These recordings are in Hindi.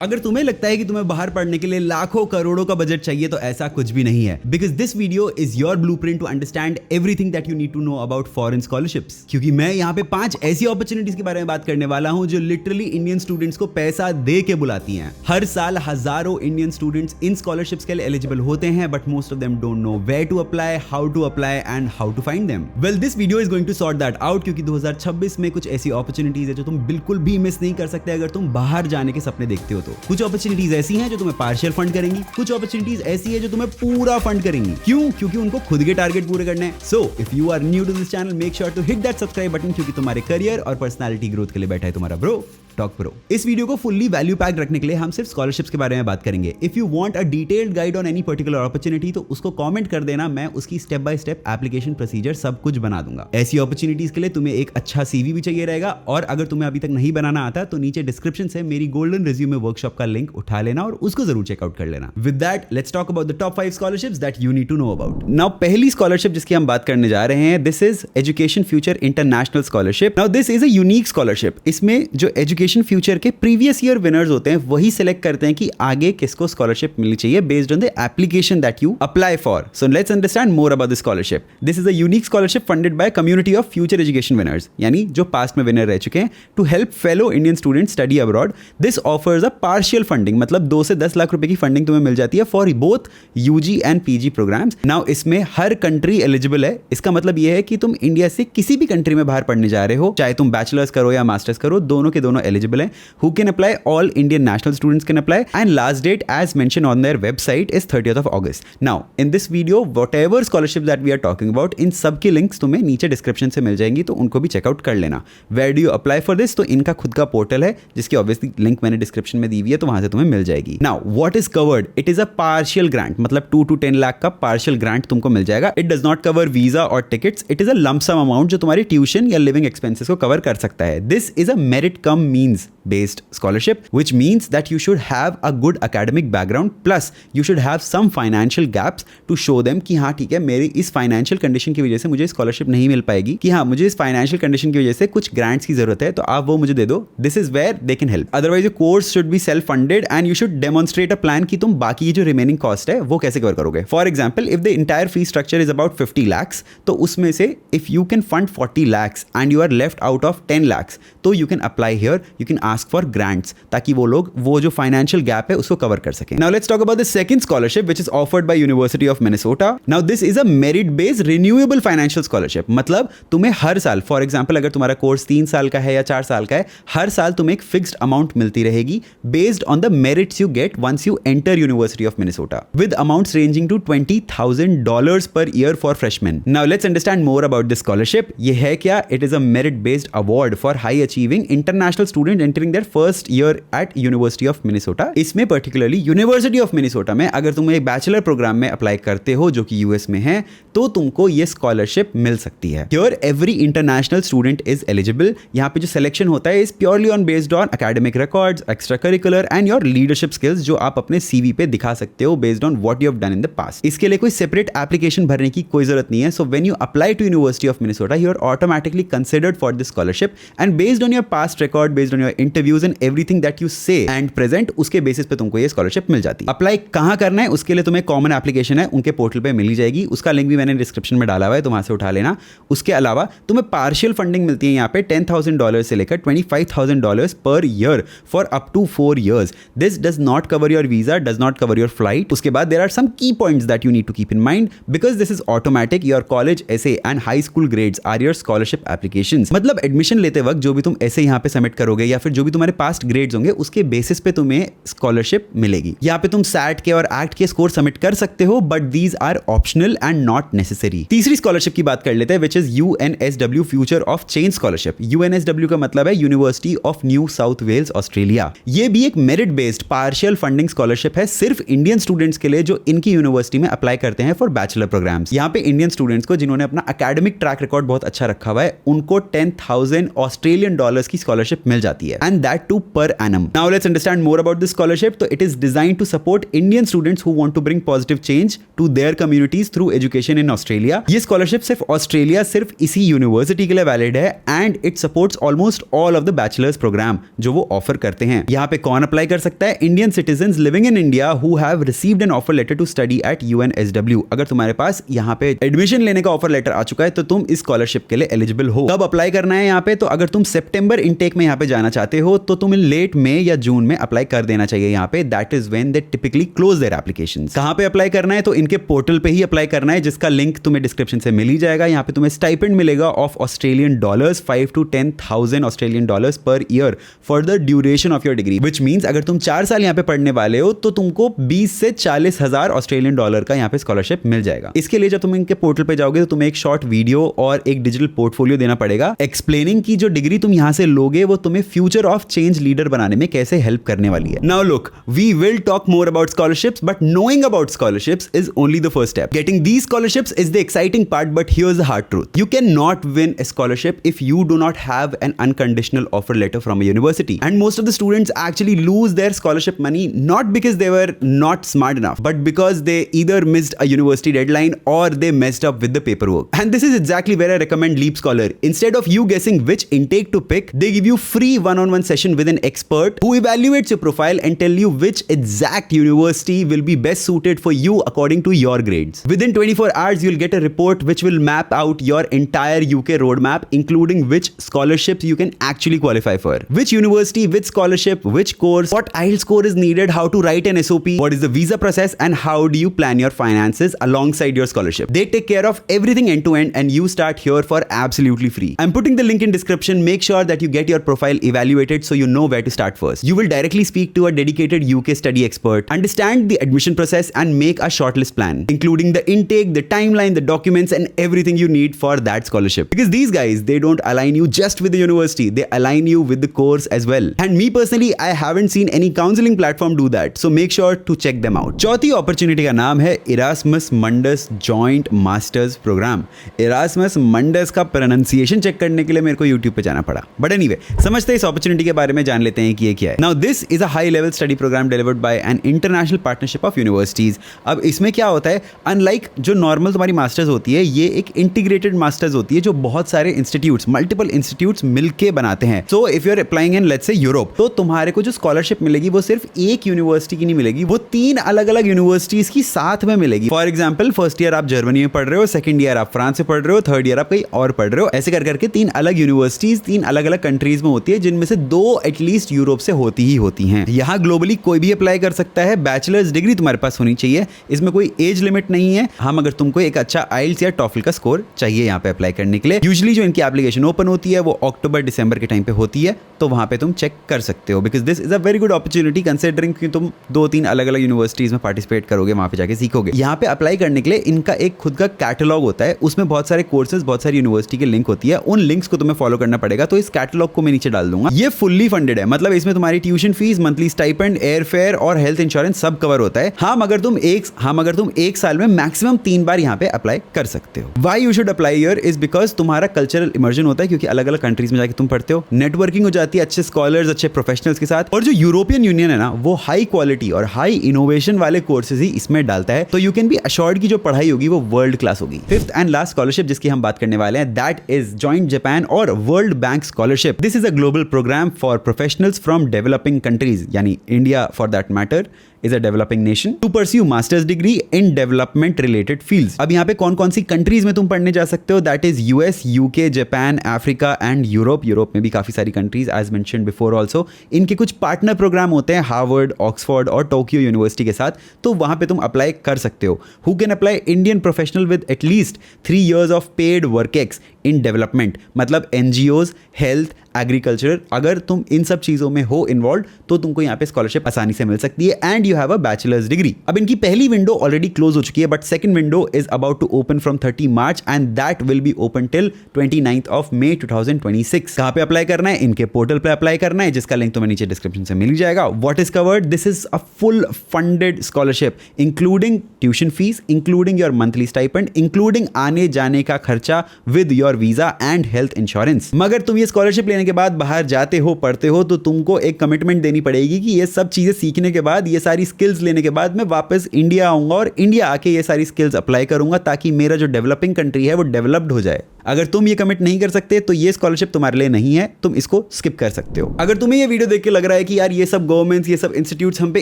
अगर तुम्हें लगता है कि तुम्हें बाहर पढ़ने के लिए लाखों करोड़ों का बजट चाहिए तो ऐसा कुछ भी नहीं है, because this video is your blueprint to understand everything that you need to know about foreign scholarships. क्योंकि मैं यहाँ पे 5 ऐसी अपॉर्चुनिटीज के बारे में बात करने वाला हूँ जो लिटरली इंडियन स्टूडेंट्स को पैसा दे के बुलाती हैं। हर साल हजारों इंडियन स्टूडेंट्स इन स्कॉलरशिप्स के लिए एलिजिबल होते हैं, but most of them don't know where to apply, how to apply and how to find them. Well, this video is going to sort that out, क्योंकि 2026 में कुछ ऐसी अपॉर्चुनिटीज है जो तुम बिल्कुल भी मिस नहीं कर सकते अगर तुम बाहर जाने के सपने देखते हो। तो कुछ अपॉर्चुनिटीज ऐसी हैं जो तुम्हें पार्शियल फंड करेंगी, कुछ अपॉर्चुनिटीज ऐसी है जो तुम्हें पूरा फंड करेंगी। क्यों? क्योंकि उनको खुद के टारगेट पूरे करने हैं। So if you are new to this channel, make sure to hit that subscribe button, क्योंकि तुम्हारे करियर और पर्सनालिटी ग्रोथ के लिए बैठा है तुम्हारा ब्रो टॉक प्रो। इस वीडियो को फुल्ली वैल्यू पैक्ड रखने के लिए हम सिर्फ स्कॉलरशिप्स के बारे में बात करेंगे। If you want a detailed guide on any particular opportunity तो उसको कमेंट कर देना, मैं उसकी step by step application procedure सब कुछ बना दूंगा। ऐसी अपॉर्चुनिटीज के लिए तुम्हें एक अच्छा सीवी भी चाहिए रहेगा, और अगर तुम्हें अभी तक नहीं बनाना आता तो नीचे डिस्क्रिप्शन से मेरी गोल्डन रिज्यूमे वर्कशॉप का लिंक उठा लेना और उसको जरूर चेकआउट कर लेना। With that let's talk about the top 5 scholarships that you need to know about. Now पहली स्कॉलरशिप जिसकी हम बात करने जा रहे हैं, this is education future international scholarship. Now this is a unique scholarship. इसमें जो एजुकेशन फ्यूचर के प्रीवियस ईयर विनर्स होते हैं वही सिलेक्ट करते हैं कि आगे किसको स्कॉलरशिप मिलनी चाहिए based on the application that you apply for. So let's understand more about this scholarship. This is a unique scholarship funded by community of future education winners, यानी जो पास्ट में विनर रह चुके हैं, to help fellow Indian students study abroad. This offers a partial funding, मतलब 2 से 10 लाख रुपए की फंडिंग तुम्हें मिल जाती है for both UG and PG programs. Now इसमें हर कंट्री एलिजिबल है। इसका मतलब यह है कि तुम इंडिया से किसी भी कंट्री में बाहर पढ़ने जा रहे हो, चाहे तुम बैचलर्स करो या मास्टर्स करो, दोनों के दोनों एलिजिबल हैं। Who can apply? All Indian national students can apply, and last date as mentioned on their website is 30th of August. Now in this video whatever scholarship that we are talking about, इन सब की लिंक्स तुम्हें नीचे डिस्क्रिप्शन से मिल जाएंगी, तो उनको भी चेकआउट कर लेना। Where do you apply for this? तो इनका खुद का पोर्टल है जिसकी ऑब्वियसली लिंक मैंने डिस्क्रिप्शन में दी हुई है, तो वहां से तुम्हें मिल जाएगी। Now what is covered? It is a partial grant, मतलब 2 to 10 लाख का पार्शियल ग्रांट तुमको मिल जाएगा। It does not cover visa और tickets. It is a lump sum amount जो तुम्हारी ट्यूशन या लिविंग एक्सपेंसेस को कवर कर सकता है। This is a merit cum means based scholarship, which means that you should have a good academic background, plus you should have some financial gaps to show them कि हाँ ठीक है, मेरी इस फाइनेंशियल कंडीशन की वजह से मुझे स्कॉलरशिप नहीं मिल पाएगी, कि हाँ मुझे इस फाइनेंशियल कंडीशन की वजह से कुछ ग्रांट्स की जरूरत है, तो आप वो मुझे दे दो। This is where they can help. Otherwise your course should be self funded and you should demonstrate a plan कि तुम बाकी जो रिमेनिंग कॉस्ट है वो कैसे कवर करोगे। For example, if the entire fee structure is about 50 lakhs, तो उसमें से if you can fund 40 lakhs and you are left out of 10 lakhs, तो you can apply here, you can ask for grants, ताकि वो लोग वो जो फाइनेंशियल गैप है उसको कवर कर सकें। Now let's talk about the second scholarship which is offered by university of Minnesota. Now this is a merit based renewable financial scholarship, मतलब तुम्हें हर साल, फॉर एग्जांपल अगर तुम्हारा कोर्स 3 साल का है या 4 साल का है, हर साल तुम्हें एक फिक्स्ड अमाउंट मिलती रहेगी based on the merits you get once you enter university of Minnesota, with amounts ranging to $20,000 per year for freshman. Now let's understand more about this scholarship. ये है क्या? It is a merit based award for high achieving international student entering their first year at university of Minnesota. इसमें पर्टिकुलरली यूनिवर्सिटी ऑफ मिनेसोटा में अगर तुम एक बैचलर प्रोग्राम में अप्लाई करते हो जो कि यूएस में है, तो तुमको ये स्कॉलरशिप मिल सकती है। Here every international student is eligible. यहाँ पे जो सिलेक्शन होता है is purely on based on academic records, extra curricular and your leadership skills, जो आप अपने सीवी पे दिखा सकते हो based on what you have done in the past. इसके लिए कोई सेपरेट एप्लीकेशन भरने की कोई जरूरत नहीं है। So when you apply to university of Minnesota, you are automatically considered for this scholarship, and based on your past record, based on your interviews and everything that you say and present, उसके बेसिस पे तुमको ये स्कॉलरशिप मिल जाती है। अप्लाई कहां करना है उसके लिए तुम्हें कॉमन एप्लीकेशन है, उनके पोर्टल पे मिल जाएगी, उसका लिंक भी मैंने डिस्क्रिप्शन में डाला हुआ है, तो वहां से उठा लेना। उसके अलावा तुम्हें पार्शियल फंडिंग मिलती है यहाँ पे $10,000 से लेकर $25,000 per year for up to 4 years। This does not cover your visa, does not cover your flight. उसके बाद there are some key points that you need to keep in mind, because this is automatic. Your college essay and high school grades are your scholarship applications, मतलब एडमिशन लेते वक्त जो भी तुम ऐसे यहाँ पे सबमिट करोगे या फिर जो भी तुम्हारे पास्ट ग्रेड्स होंगे, उसके बेसिस पे तुम्हें स्कॉलरशिप मिलेगी। यहाँ पे तुम सैट के और एक्ट के स्कोर सबमिट कर सकते हो, but these are optional and not necessary. तीसरी स्कॉलरशिप की बात कर लेते हैं, which is UNSW future of change scholarship. UNSW का मतलब है university of New South Wales, Australia. ये भी एक merit based partial funding scholarship है सिर्फ इंडियन स्टूडेंट्स के लिए जो इनकी यूनिवर्सिटी में अप्लाई करते हैं फॉर बैचलर प्रोग्राम्स। यहाँ पे इंडियन स्टूडेंट्स को जिन्होंने अपना एकेडमिक ट्रैक रिकॉर्ड बहुत अच्छा रखा हुआ है, उनको $10,000 की स्कॉलरशिप मिल जाती है, and that too per annum. Now let's understand more about this scholarship. तो it is designed to support Indian students who want to bring positive change to their communities through education in Australia. ये स्कॉलरशिप सिर्फ ऑस्ट्रेलिया, सिर्फ इसी यूनिवर्सिटी के लिए वैलिड है, and it supports almost all of the bachelors program जो वो ऑफर करते हैं. यहाँ पे कौन अप्लाई कर सकता है? Indian citizens living in India who have received an offer letter to study at UNSW. अगर तुम्हारे पास यहाँ पे एडमिशन लेने का ऑफर लेटर आ चुका है तो तुम इस स्कॉलरशिप के लिए एलिजिबल हो. कब अप्लाई करना है यहाँ पे? तो अगर तुम सितंबर इनटेक में यहाँ पे जाना चाहते हो तो तुम्हें लेट मई या जून में अप्लाई कर देना चाहिए यहाँ पे. That is when they typically close their applications. कहाँ पे अप्लाई करना है? तो इनके पोर्टल पे ही अप्लाई करना है, जिसका लिंक तुम्हें डिस्क्रिप्शन से मिल ही जाएगा. यहाँ पे तुम्हें स्टाइपेंड मिलेगा ऑफ $5,000 to 10,000 ऑस्ट्रेलियन डॉलर्स पर year for the duration of your degree. Which means अगर तुम 4 साल यहाँ पे पढ़ने वाले हो तो तुमको 20 से 40 हजार ऑस्ट्रेलियन डॉलर का यहाँ पे स्कॉलरशिप मिल जाएगा. इसके लिए जब तुम इनके पोर्टल पे जाओगे तो तुम्हें एक शॉर्ट वीडियो और एक डिजिटल पोर्टफोलियो देना पड़ेगा एक्सप्लेनिंग की जो डिग्री तुम यहाँ से लोगे वो तुम्हें फ्यूचर ऑफ चेंज लीडर बनाने में कैसे हेल्प करने वाली है. Now look, we will talk more about scholarships, but knowing about scholarships is only the first step. Getting these scholarships is the exciting part, but here's the hard truth. You cannot win a scholarship if you do not have an unconditional offer letter from a university. And most of the students actually lose their scholarship money not because they were not smart enough, but because they either missed a university deadline or they messed up with the paperwork. And this is exactly where I recommend Leap Scholar. Instead of you guessing which intake to pick, they give you free one-on-one session with an expert who evaluates your profile and tell you which exact university will be best suited for you according to your grades. Within 24 hours, you'll get a report which will map out your entire UK roadmap, including which scholarships you can actually qualify for. Which university, which scholarship, which course, what IELTS score is needed, how to write an SOP, what is the visa process, and how do you plan your finances alongside your scholarship. They take care of everything end to end and you start here for absolutely free. I'm putting the link in description. Make sure that you get your profile evaluated so you know where to start first. You will directly speak to a dedicated UK study expert, understand the admission process and make a shortlist plan, including the intake, the timeline, the documents and everything you need for that scholarship. Because these guys, they don't align you just with the university, they align you with the course as well. And me personally, I haven't seen any counseling platform do that, so make sure to check them out. चौथी opportunity का नाम है Erasmus Mundus Joint Masters Program. Erasmus Mundus का pronunciation check करने के लिए मेरे को YouTube पे जाना पड़ा. But anyway, समझते इस opportunity के बारे में, जान लेते हैं कि ये क्या है. Now this is a high level study program delivered by an international partnership of universities. अब इसमें क्या होता है, अनलाइक जो नॉर्मल तुम्हारी मास्टर्स होती है, ये एक इंटीग्रेटेड मास्टर्स होती है जो बहुत सारे इंस्टीट्यूट्स, मल्टीपल इंस्टीट्यूट्स मिलके बनाते हैं. So if you are applying in let's say Europe, तो तुम्हारे को जो स्कॉलरशिप मिलेगी वो सिर्फ एक यूनिवर्सिटी की नहीं मिलेगी, वो 3 अलग अलग यूनिवर्सिटीज की साथ में मिलेगी. फॉर एग्जाम्पल, फर्स्ट ईयर आप जर्मनी में पढ़ रहे हो, सेकंड ईयर आप फ्रांस में पढ़ रहे हो, थर्ड ईयर आप कहीं और पढ़ रहे हो. ऐसे कर करके 3 अलग यूनिवर्सिटीज 3 अलग अलग कंट्रीज में होती है, जिनमें से 2 एटलीस्ट यूरोप से होती ही होती हैं. यहाँ ग्लोबली कोई भी अप्लाई कर सकता है. बैचलर्स डिग्री तुम्हारे पास होनी चाहिए, इसमें कोई एज लिमिट नहीं है. हम अगर तुमको एक अच्छा IELTS या TOEFL का स्कोर चाहिए यहाँ पे अप्लाई करने के लिए. यूजुअली जो इनकी एप्लीकेशन ओपन होती है वो अक्टूबर-दिसंबर के टाइम पे होती है, तो वहाँ पे तुम चेक कर सकते हो. Because this is a very good opportunity considering कि तुम 2-3 अलग अलग यूनिवर्सिटीज में पार्टिसिपेट करोगे, वहाँ पे जाके सीखोगे. यहाँ पे अप्लाई करने के लिए इनका एक खुद का कैटलॉग होता है, उसमें बहुत सारे कोर्सेज, बहुत सारी यूनिवर्सिटी के लिंक होती है. उन लिंक्स को तुम्हें फॉलो करना पड़ेगा. तो इस कैटलॉग को मैं नीचे डाल दूंगा. ये फुल्ली फंडेड है, मतलब इसमें तुम्हारी tuition fees, monthly stipend, air fare और हेल्थ इंश्योरेंस सब कवर होता है. हाँ, अगर तुम एक साल में मैक्सिमम 3 बार यहाँ पे अप्लाई कर सकते हो. Why you should apply here is because तुम्हारा कल्चरल इमर्जन होता है, क्योंकि अलग अलग कंट्रीज में जाके तुम पढ़ते हो. नेटवर्किंग हो जाती है अच्छे स्कॉलर्स, अच्छे प्रोफेशनल्स के साथ. और जो यूरोपियन यूनियन है ना, वो हाई क्वालिटी और हाई इनोवेशन वाले कोर्सेज ही इसमें डालता है. तो यू कैन बी अश्योर्ड की जो पढ़ाई होगी वो वर्ल्ड क्लास होगी. फिफ्थ एंड लास्ट स्कॉलरशिप जिसकी हम बात करने वाले हैं, दैट इज जॉइंट जापान और World Bank scholarship. This is a global program for professionals from developing countries, यानी India for that matter is a developing nation, to pursue master's degree in development related fields. अब यहाँ पे कौन कौन सी कंट्रीज में तुम पढ़ने जा सकते हो? That is US, UK, Japan, Africa and Europe. Europe में भी काफी सारी countries as mentioned before also. इनके कुछ पार्टनर प्रोग्राम होते हैं हार्वर्ड, ऑक्सफोर्ड और टोक्यो यूनिवर्सिटी के साथ, तो वहां पे तुम अप्लाई कर सकते हो. Who can apply? Indian professional with at least 3 years of paid work ex in development, मतलब NGOs, हेल्थ, एग्रीकल्चर. अगर तुम इन सब चीजों में हो इन्वॉल्व तो तुमको यहाँ पे स्कॉलरशिप आसानी से मिल सकती है. And you have a bachelor's degree. अब इनकी पहली विंडो ऑलरेडी क्लोज हो चुकी है, but second window is about to open from 30 March and that will be open till 29th of May 2026. कहां पे अप्लाई करना है? इनके पोर्टल पे अप्लाई करना है, जिसका लिंक तुम्हें नीचे डिस्क्रिप्शन से मिल जाएगा. What is covered? This is a full funded scholarship including tuition fees, including your monthly stipend, including आने जाने का खर्चा with your visa and health insurance. मगर तुम ये स्कॉलरशिप लेने के बाद बाहर जाते हो, पढ़ते हो, तो तुमको एक कमिटमेंट देनी पड़ेगी कि ये सब चीजें सीखने के बाद, ये सारी स्किल्स लेने के बाद मैं वापस इंडिया आऊंगा और इंडिया आके ये सारी स्किल्स अप्लाई करूंगा ताकि मेरा जो डेवलपिंग कंट्री है वो डेवलप्ड हो जाए. अगर तुम ये कमिट नहीं कर सकते तो ये स्कॉलरशिप तुम्हारे लिए नहीं है, तुम इसको स्किप कर सकते हो. अगर तुम्हें ये वीडियो देख के लग रहा है कि यार ये सब गवर्नमेंट्स, ये सब इंस्टीट्यूट्स हम पे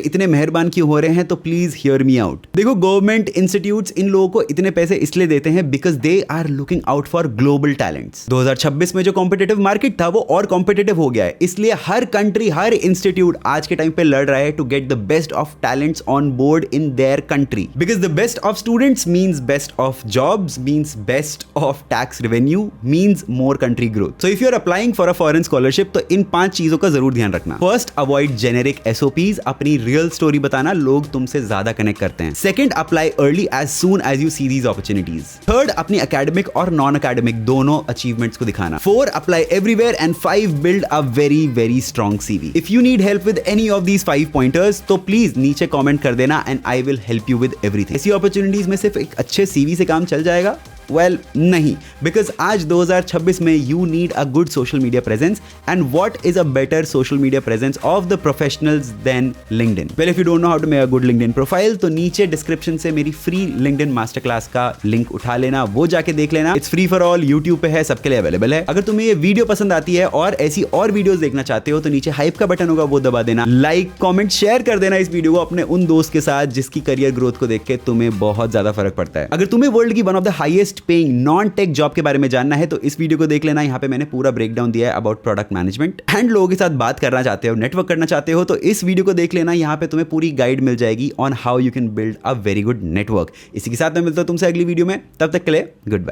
इतने मेहरबान क्यों हो रहे हैं, तो प्लीज हियर मी आउट. देखो, गवर्नमेंट इंस्टीट्यूट्स इन लोगों को इतने पैसे इसलिए देते हैं because they are looking out for global talents. 2026 में जो कॉम्पिटेटिव मार्केट था वो और कॉम्पिटेटिव हो गया है, इसलिए हर कंट्री, हर इंस्टीट्यूट आज के टाइम पे लड़ रहा है to get the best of talents on board in their country. Because the best of students means best of jobs, means best of tax revenue, means more country growth. So if you are applying for a foreign scholarship, तो इन 5 चीजों का जरूर ध्यान रखना. First, avoid generic SOPs. अपनी real story बताना, लोग तुमसे ज्यादा कनेक्ट करते हैं. Second, apply early as soon as you see these opportunities. Third, अपनी academic और non academic दोनों achievements को दिखाना. 4, apply everywhere and 5, build a very very strong CV. If you need help with any of these 5 pointers, तो please नीचे comment कर देना and I will help you with everything. ऐसी opportunities में सिर्फ एक अच्छे CV से काम चल जाएगा? वेल नहीं, बिकॉज आज 2026 में you need a good social media presence, and what is a better social media presence of the professionals than LinkedIn. Well, if you don't know how to make a good LinkedIn profile, तो नीचे डिस्क्रिप्शन से मेरी फ्री लिंक्डइन मास्टर क्लास का लिंक उठा लेना, वो जाके देख लेना. It's free for all, YouTube पे है, सबके लिए अवेलेबल है. अगर तुम्हें ये वीडियो पसंद आती है और ऐसी और वीडियोस देखना चाहते हो तो नीचे हाइप का बटन होगा, वो दबा देना. लाइक, कॉमेंट, शेयर कर देना इस वीडियो को अपने उन दोस्त के साथ जिसकी करियर ग्रोथ को देख के तुम्हें बहुत ज्यादा फर्क पड़ता है. अगर तुम्हें वर्ल्ड की one of the highest paying non tech job के बारे में जानना है तो इस वीडियो को देख लेना. यहां पे मैंने पूरा ब्रेकडाउन दिया है अबाउट प्रोडक्ट मैनेजमेंट. एंड लोगों के साथ बात करना चाहते हो, नेटवर्क करना चाहते हो, तो इस वीडियो को देख लेना. यहां पे तुम्हें पूरी गाइड मिल जाएगी on how you can build a very good network. इसी के साथ मैं मिलता हूं तुमसे अगली वीडियो में. तब तक के लिए गुड बाय.